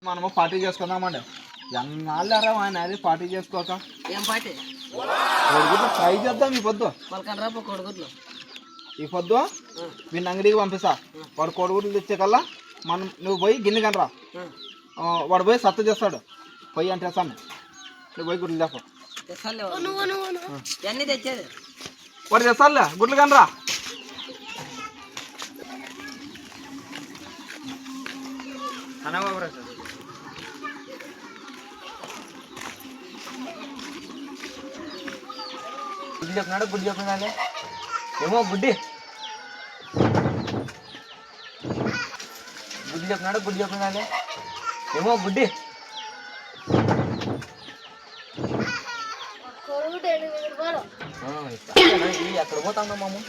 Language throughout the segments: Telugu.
మనము పార్టీ చేసుకుందామండి. ఎన్నాళ్ళు అరా ఆయన అది పార్టీ చేసుకోక. ఏం పార్టీ? కొడుగుడ్లు ట్రై చేద్దాం ఈ పొద్దు. కొడుగుడ్లు ఈ పొద్దు వీడిని అంగడికి పంపిస్తా. వాడు కొడుగుడ్లు తెచ్చేకల్లా నువ్వు పోయి గిన్నె కనరా. వాడు పోయి సత్త చేస్తాడు. పోయి అంటే వేస్తాను. నువ్వు పోయి గుడ్లు తెప్ప. అన్నీ తెచ్చేది వాడు తెస్తాడులే గుడ్లు కనరా. గుడ్డు చెప్పినాడు గుడ్డు చెప్పినాడే ఏమో గుడ్డి గుడ్డు చెప్పినాడు గుడ్డు చెప్పినాడే ఏమో గుడ్డి ఎక్కడ పోతాం మాము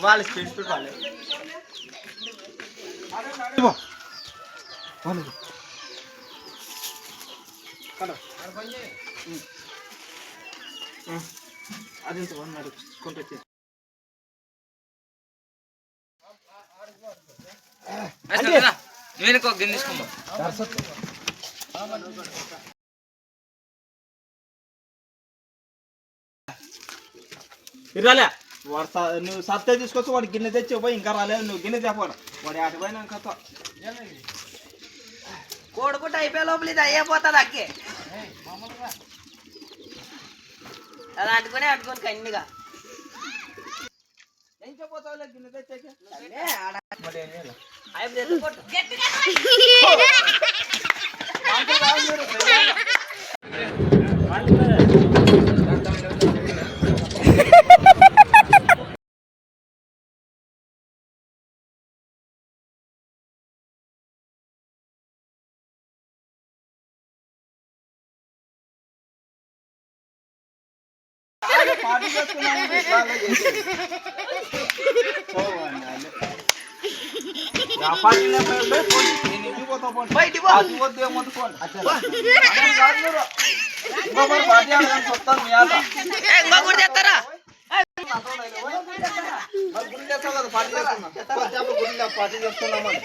వాళ్ళ స్పీడ్ వాళ్ళు అదంత వన్నారు కొంత నువ్వు గిన్నె తీసుకోమా ఇరాలే వాడు నువ్వు సత్తే తీసుకొచ్చి వాడు గిన్నె తెచ్చి పోయి ఇంకా రాలేదు. నువ్వు గిన్నె తెప్పడు వాడు ఆటపోయినా కథ కోడుకుంటే అయిపోయే లోపల ఇది అయిపోతుంది అక్కే అది అట్టుకొని కన్నిగా ఏం చెప్పబోతావులే గిన్నె తెచ్చాక పార్టీ చేసుకున్నామని